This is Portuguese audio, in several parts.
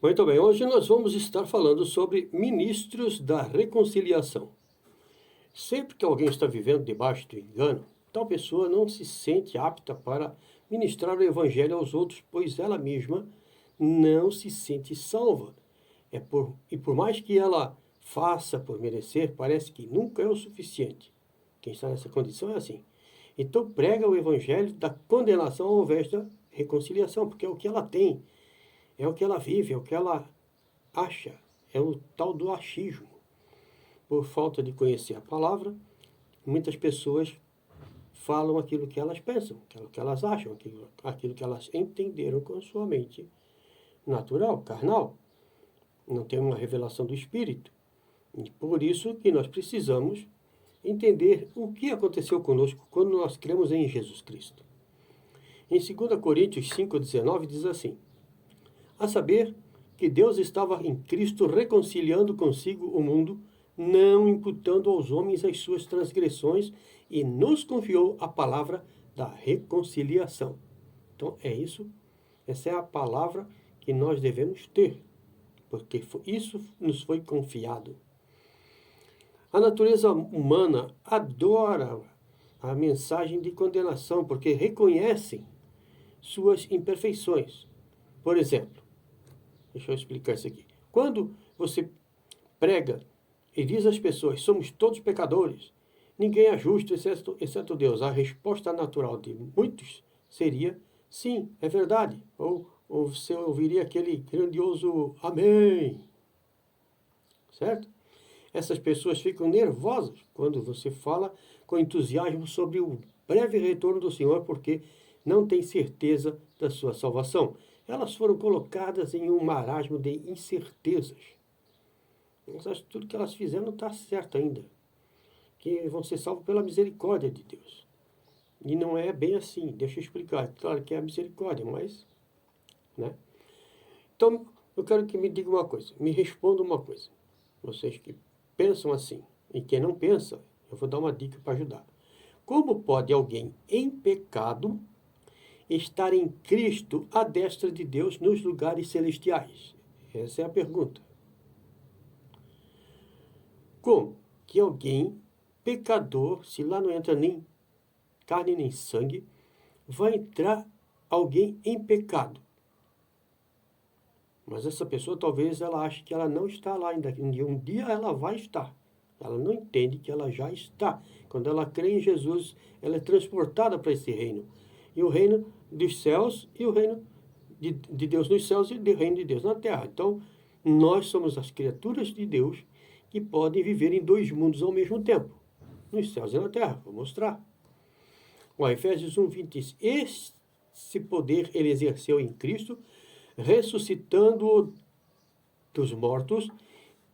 Muito bem, hoje nós vamos estar falando sobre ministros da reconciliação. Sempre que alguém está vivendo debaixo do engano, tal pessoa não se sente apta para ministrar o evangelho aos outros, pois ela mesma não se sente salva. E por mais que ela faça por merecer, parece que nunca é o suficiente. Quem está nessa condição é assim. Então prega o evangelho da condenação ao invés da reconciliação, porque é o que ela tem. É o que ela vive, é o que ela acha, é o tal do achismo. Por falta de conhecer a palavra, muitas pessoas falam aquilo que elas pensam, aquilo que elas acham, aquilo que elas entenderam com a sua mente natural, carnal. Não tem uma revelação do Espírito. E por isso que nós precisamos entender o que aconteceu conosco quando nós cremos em Jesus Cristo. Em 2 Coríntios 5,19 diz assim: a saber que Deus estava em Cristo reconciliando consigo o mundo, não imputando aos homens as suas transgressões, e nos confiou a palavra da reconciliação. Então é isso, essa é a palavra que nós devemos ter, porque isso nos foi confiado. A natureza humana adora a mensagem de condenação, porque reconhecem suas imperfeições. Por exemplo, deixa eu explicar isso aqui. Quando você prega e diz às pessoas, somos todos pecadores, ninguém é justo exceto Deus, a resposta natural de muitos seria, sim, é verdade. Ou você ouviria aquele grandioso amém. Certo? Essas pessoas ficam nervosas quando você fala com entusiasmo sobre o breve retorno do Senhor, porque não tem certeza da sua salvação. Elas foram colocadas em um marasmo de incertezas. Elas acham que tudo que elas fizeram não está certo ainda. Que vão ser salvos pela misericórdia de Deus. E não é bem assim. Deixa eu explicar. Claro que é a misericórdia, mas... né? Então, eu quero que me diga uma coisa. Me responda uma coisa. Vocês que pensam assim. E quem não pensa, eu vou dar uma dica para ajudar. Como pode alguém em pecado estar em Cristo à destra de Deus nos lugares celestiais? Essa é a pergunta. Como que alguém pecador, se lá não entra nem carne nem sangue, vai entrar alguém em pecado? Mas essa pessoa talvez ela ache que ela não está lá ainda. Um dia ela vai estar. Ela não entende que ela já está. Quando ela crê em Jesus, ela é transportada para esse reino. E o reino dos céus e o reino de Deus nos céus e o reino de Deus na terra. Então, nós somos as criaturas de Deus que podem viver em dois mundos ao mesmo tempo. Nos céus e na terra. Vou mostrar. O Efésios 1:20 diz, esse poder ele exerceu em Cristo, ressuscitando-o dos mortos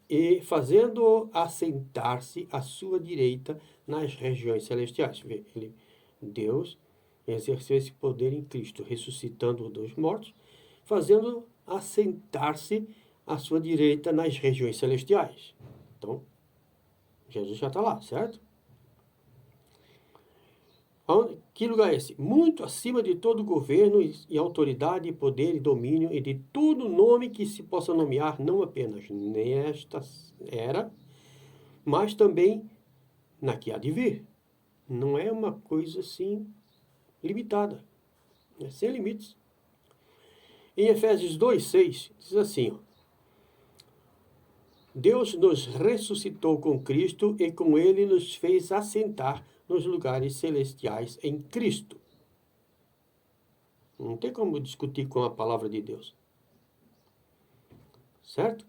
e fazendo-o assentar-se à sua direita nas regiões celestiais. Deus exerceu esse poder em Cristo, ressuscitando-o dos mortos, fazendo-o assentar-se à sua direita nas regiões celestiais. Então, Jesus já está lá, certo? Que lugar é esse? Muito acima de todo governo e autoridade, poder e domínio e de todo nome que se possa nomear, não apenas nesta era, mas também na que há de vir. Não é uma coisa assim limitada, é sem limites. Em Efésios 2:6 diz assim, ó, Deus nos ressuscitou com Cristo e com ele nos fez assentar nos lugares celestiais em Cristo. Não tem como discutir com a palavra de Deus. Certo?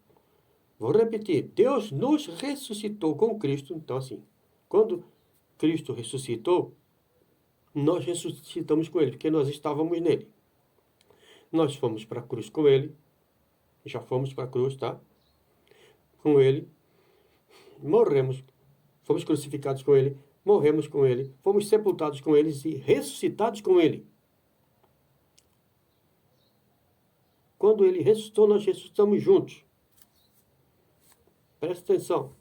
Vou repetir. Deus nos ressuscitou com Cristo. Então, assim, quando Cristo ressuscitou, nós ressuscitamos com ele, porque nós estávamos nele. Nós fomos para a cruz com ele. Já fomos para a cruz, tá? Com ele. Morremos. Fomos crucificados com ele. Morremos com ele, fomos sepultados com ele e ressuscitados com ele. Quando ele ressuscitou, nós ressuscitamos juntos. Presta atenção.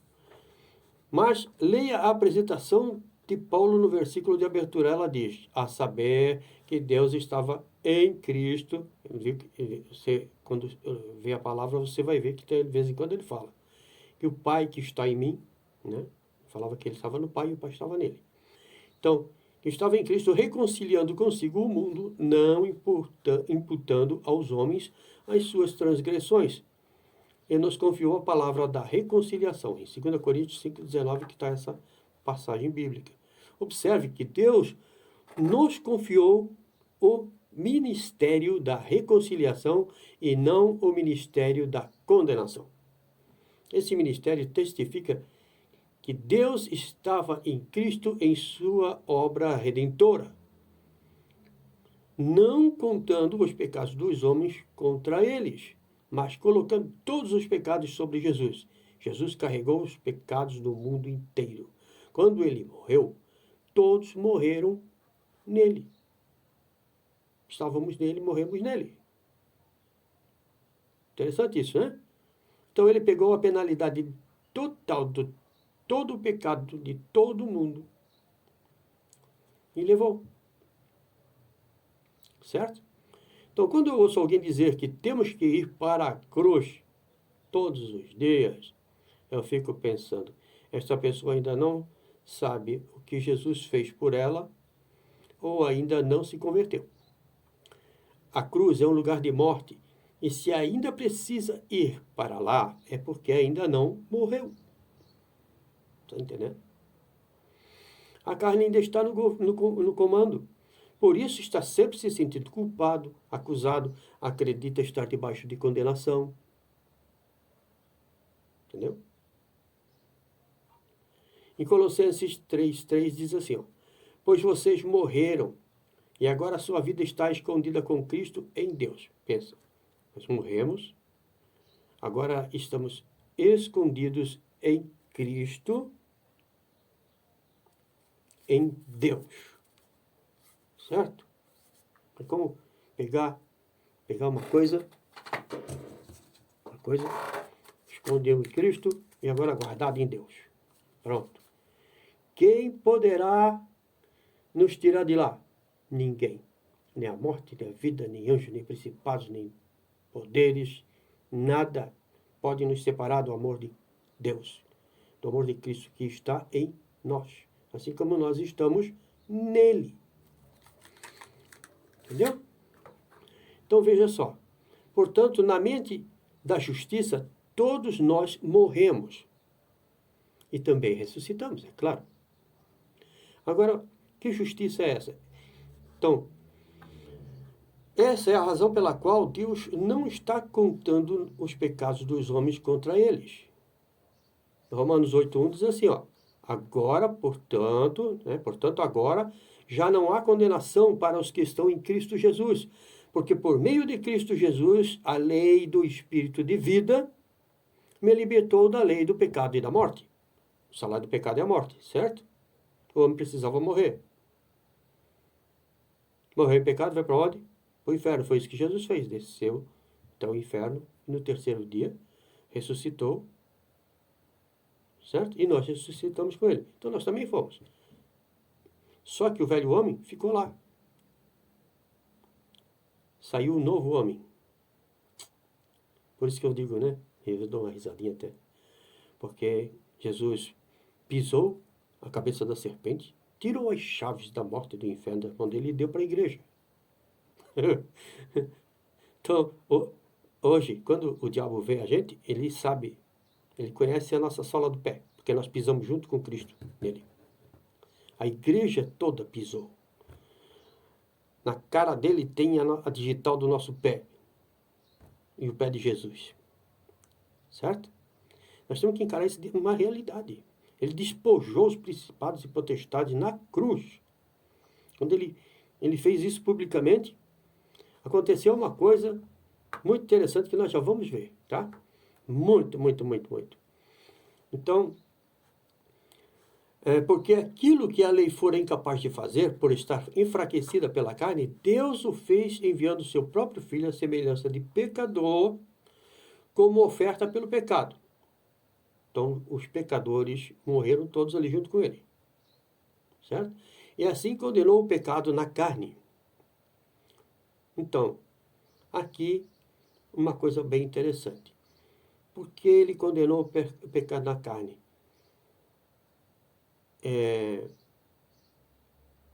Mas leia a apresentação de Paulo no versículo de abertura. Ela diz, a saber que Deus estava em Cristo, Você, quando vê a palavra, você vai ver que de vez em quando ele fala que o Pai que está em mim, né? Falava que ele estava no Pai e o Pai estava nele. Então, que estava em Cristo reconciliando consigo o mundo, não imputando aos homens as suas transgressões. Ele nos confiou a palavra da reconciliação. Em 2 Coríntios 5,19 que está essa passagem bíblica. Observe que Deus nos confiou o ministério da reconciliação e não o ministério da condenação. Esse ministério testifica que Deus estava em Cristo em sua obra redentora, não contando os pecados dos homens contra eles, mas colocando todos os pecados sobre Jesus. Jesus carregou os pecados do mundo inteiro. Quando ele morreu, todos morreram nele. Estávamos nele, morremos nele. Interessante isso, né? Então ele pegou a penalidade total de todo o pecado de todo mundo e levou. Certo? Então, quando eu ouço alguém dizer que temos que ir para a cruz todos os dias, eu fico pensando, esta pessoa ainda não sabe o que Jesus fez por ela ou ainda não se converteu. A cruz é um lugar de morte e se ainda precisa ir para lá, é porque ainda não morreu. Está entendendo? A carne ainda está no comando. Por isso está sempre se sentindo culpado, acusado, acredita estar debaixo de condenação. Entendeu? Em Colossenses 3,3 diz assim, ó, pois vocês morreram e agora a sua vida está escondida com Cristo em Deus. Pensa, nós morremos, agora estamos escondidos em Cristo, em Deus. Certo? É como pegar uma coisa, escondeu em Cristo e agora guardado em Deus. Pronto. Quem poderá nos tirar de lá? Ninguém. Nem a morte, nem a vida, nem anjos, nem principados, nem poderes, nada pode nos separar do amor de Deus, do amor de Cristo que está em nós, assim como nós estamos nele. Entendeu? Então veja só. Portanto, na mente da justiça, todos nós morremos. E também ressuscitamos, é claro. Agora, que justiça é essa? Então, essa é a razão pela qual Deus não está contando os pecados dos homens contra eles. Romanos 8,1 diz assim, ó, agora, portanto, agora já não há condenação para os que estão em Cristo Jesus, porque por meio de Cristo Jesus, a lei do Espírito de vida me libertou da lei do pecado e da morte. O salário do pecado é a morte, certo? O homem precisava morrer. Morreu em pecado, vai para onde? Para o inferno. Foi isso que Jesus fez. Desceu até o inferno e no terceiro dia ressuscitou. Certo? E nós ressuscitamos com ele. Então nós também fomos. Só que o velho homem ficou lá. Saiu um novo homem. Por isso que eu digo, né? Eu dou uma risadinha até. Porque Jesus pisou a cabeça da serpente, tirou as chaves da morte e do inferno da mão dele e deu para a igreja. Então, hoje, quando o diabo vê a gente, ele sabe, ele conhece a nossa sola do pé, porque nós pisamos junto com Cristo nele. A igreja toda pisou. Na cara dele tem a digital do nosso pé e o pé de Jesus. Certo? Nós temos que encarar isso de uma realidade. Ele despojou os principados e potestades na cruz. Quando ele fez isso publicamente, aconteceu uma coisa muito interessante que nós já vamos ver, tá? Muito, muito, muito, muito. Então, porque aquilo que a lei fora incapaz de fazer, por estar enfraquecida pela carne, Deus o fez enviando seu próprio Filho à semelhança de pecador, como oferta pelo pecado. Então, os pecadores morreram todos ali junto com ele. Certo? E assim condenou o pecado na carne. Então, aqui uma coisa bem interessante. Porque ele condenou o pecado na carne?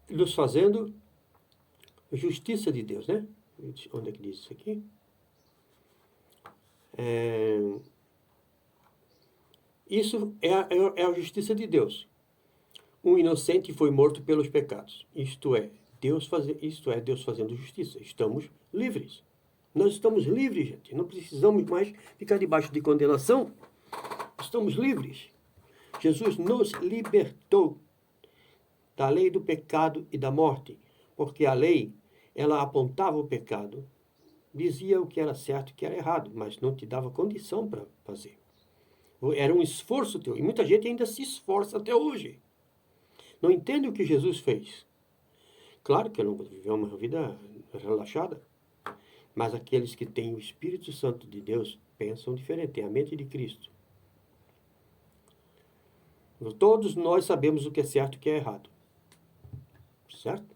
Nos fazendo justiça de Deus, né? Onde é que diz isso aqui? Isso é a justiça de Deus. Um inocente foi morto pelos pecados. Isto é Deus fazendo justiça. Estamos livres. Nós estamos livres, gente. Não precisamos mais ficar debaixo de condenação. Estamos livres. Jesus nos libertou da lei do pecado e da morte, porque a lei, ela apontava o pecado, dizia o que era certo e o que era errado, mas não te dava condição para fazer. Era um esforço teu, e muita gente ainda se esforça até hoje. Não entende o que Jesus fez. Claro que eu não vou viver uma vida relaxada, mas aqueles que têm o Espírito Santo de Deus pensam diferente, têm a mente de Cristo. Todos nós sabemos o que é certo e o que é errado. Certo?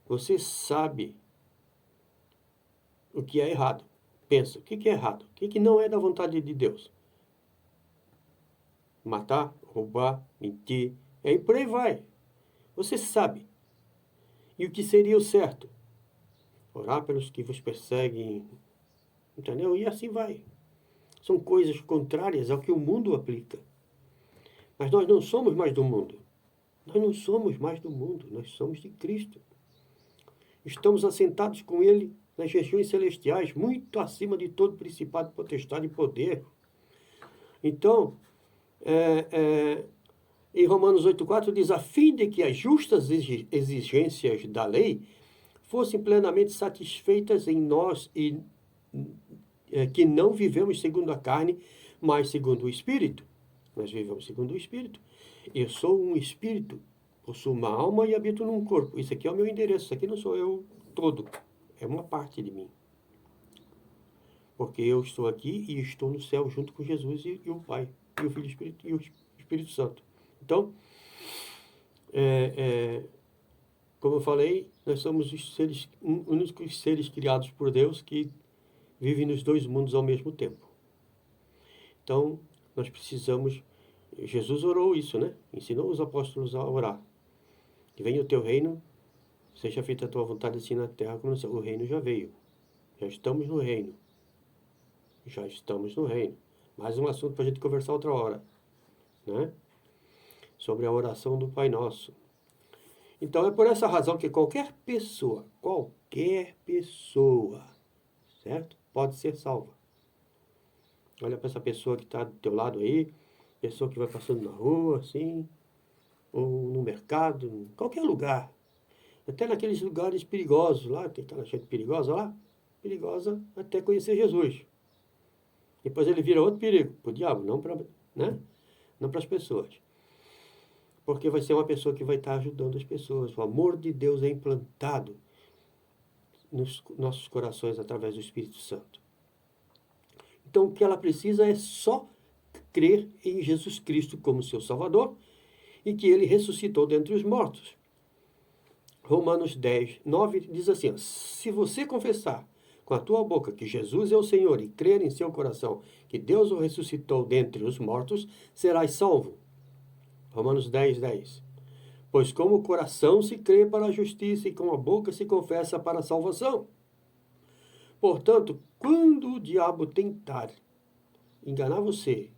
Você sabe o que é errado. Pensa, o que é errado? O que não é da vontade de Deus? Matar, roubar, mentir, e por aí vai. Você sabe. E o que seria o certo? Orar pelos que vos perseguem, entendeu? E assim vai. São coisas contrárias ao que o mundo aplica. Mas nós não somos mais do mundo. Nós não somos mais do mundo, nós somos de Cristo. Estamos assentados com Ele nas regiões celestiais, muito acima de todo principado, potestade e poder. Então, em Romanos 8,4 diz, a fim de que as justas exigências da lei fossem plenamente satisfeitas em nós, e que não vivemos segundo a carne, mas segundo o Espírito. Nós vivemos segundo o Espírito. Eu sou um espírito, possuo uma alma e habito num corpo. Isso aqui é o meu endereço, isso aqui não sou eu todo. É uma parte de mim. Porque eu estou aqui e estou no céu junto com Jesus e o Pai, e o Filho e o Espírito Santo. Então, como eu falei, nós somos os únicos seres criados por Deus que vivem nos dois mundos ao mesmo tempo. Então, nós precisamos... Jesus orou isso, né? Ensinou os apóstolos a orar. Que venha o teu reino, seja feita a tua vontade assim na terra como no céu. O reino já veio. Já estamos no reino. Já estamos no reino. Mais um assunto para a gente conversar outra hora, né? Sobre a oração do Pai Nosso. Então é por essa razão que qualquer pessoa, certo? Pode ser salva. Olha para essa pessoa que está do teu lado aí, pessoa que vai passando na rua, assim, ou no mercado, em qualquer lugar. Até naqueles lugares perigosos lá, tem aquela gente perigosa lá, perigosa até conhecer Jesus. Depois ele vira outro perigo para o diabo, não para, né? Não para as pessoas. Porque vai ser uma pessoa que vai estar ajudando as pessoas. O amor de Deus é implantado nos nossos corações através do Espírito Santo. Então o que ela precisa é só crer em Jesus Cristo como seu Salvador e que ele ressuscitou dentre os mortos. Romanos 10, 9 diz assim, se você confessar com a tua boca que Jesus é o Senhor e crer em seu coração que Deus o ressuscitou dentre os mortos, serás salvo. Romanos 10, 10. Pois com o coração se crê para a justiça e com a boca se confessa para a salvação. Portanto, quando o diabo tentar enganar você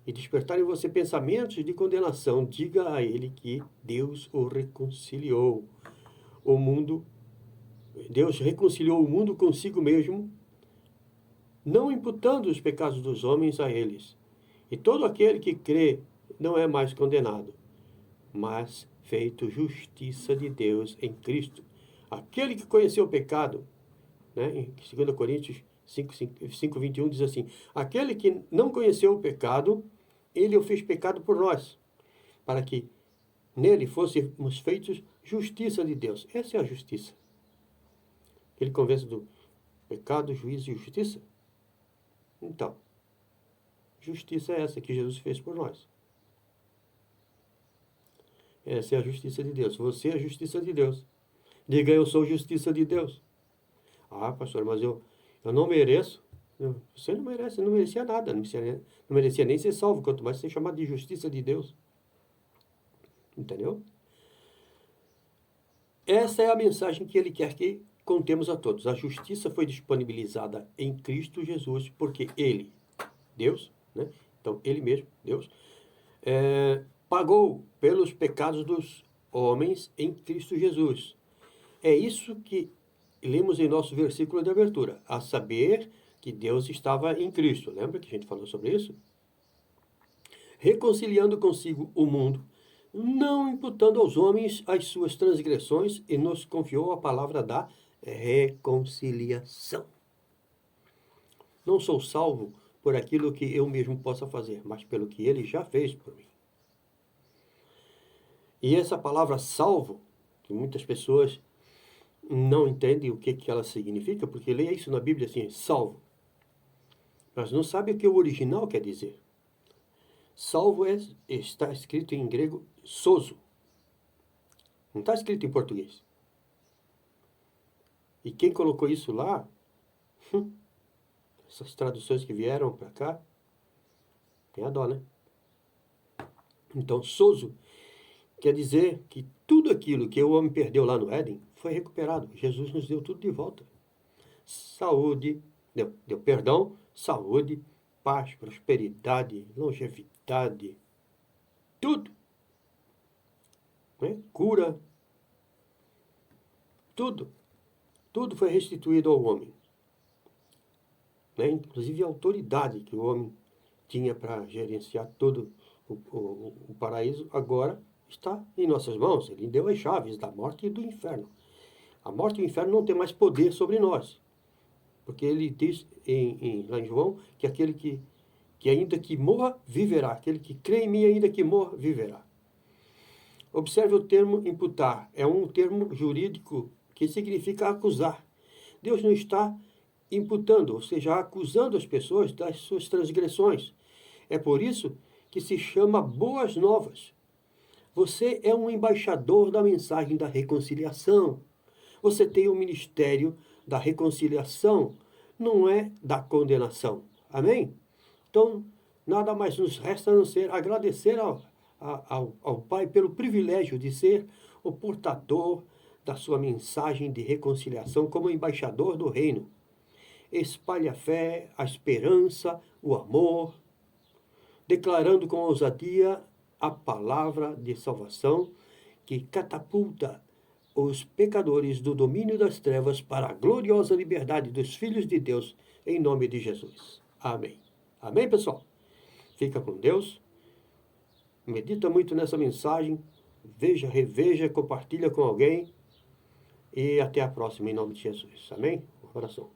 e despertar em você pensamentos de condenação, diga a ele que Deus o reconciliou. Deus reconciliou o mundo consigo mesmo, não imputando os pecados dos homens a eles. E todo aquele que crê não é mais condenado, mas feito justiça de Deus em Cristo. Aquele que conheceu o pecado, né, em 2 Coríntios 5, 21 diz assim, aquele que não conheceu o pecado, ele o fez pecado por nós, para que nele fôssemos feitos justiça de Deus. Essa é a justiça. Ele convence do pecado, juízo e justiça? Então, justiça é essa que Jesus fez por nós. Essa é a justiça de Deus. Você é a justiça de Deus. Diga, eu sou justiça de Deus. Ah, pastor, mas eu não mereço. Você não merece, não merecia nada, não merecia nem ser salvo, quanto mais ser chamado de justiça de Deus. Entendeu? Essa é a mensagem que ele quer que contemos a todos. A justiça foi disponibilizada em Cristo Jesus, porque ele, Deus, né? Então ele mesmo, Deus, pagou pelos pecados dos homens em Cristo Jesus. É isso que lemos em nosso versículo de abertura, a saber que Deus estava em Cristo. Lembra que a gente falou sobre isso? Reconciliando consigo o mundo, não imputando aos homens as suas transgressões, e nos confiou a palavra da reconciliação. Não sou salvo por aquilo que eu mesmo possa fazer, mas pelo que ele já fez por mim. E essa palavra salvo, que muitas pessoas não entendem o que ela significa, porque lê isso na Bíblia assim, salvo. Mas não sabe o que o original quer dizer. Salvo está escrito em grego sozo. Não está escrito em português. E quem colocou isso lá, essas traduções que vieram para cá, tem a dó, né? Então, sozo quer dizer que tudo aquilo que o homem perdeu lá no Éden foi recuperado. Jesus nos deu tudo de volta. Saúde, deu perdão, saúde, paz, prosperidade, longevidade, tudo. Né? Cura, tudo. Tudo foi restituído ao homem. Né? Inclusive a autoridade que o homem tinha para gerenciar todo o paraíso, agora está em nossas mãos. Ele deu as chaves da morte e do inferno. A morte e o inferno não tem mais poder sobre nós. Porque ele diz lá em João que aquele que ainda que morra, viverá. Aquele que crê em mim, ainda que morra, viverá. Observe o termo imputar. É um termo jurídico que significa acusar. Deus não está imputando, ou seja, acusando as pessoas das suas transgressões. É por isso que se chama boas novas. Você é um embaixador da mensagem da reconciliação. Você tem o ministério da reconciliação, não é da condenação. Amém? Então, nada mais nos resta a não ser agradecer ao Pai pelo privilégio de ser o portador da sua mensagem de reconciliação como embaixador do reino. Espalhe a fé, a esperança, o amor, declarando com ousadia a palavra de salvação que catapulta os pecadores do domínio das trevas para a gloriosa liberdade dos filhos de Deus, em nome de Jesus. Amém. Amém, pessoal? Fica com Deus. Medita muito nessa mensagem. Veja, reveja, compartilha com alguém. E até a próxima, em nome de Jesus. Amém? Um coração.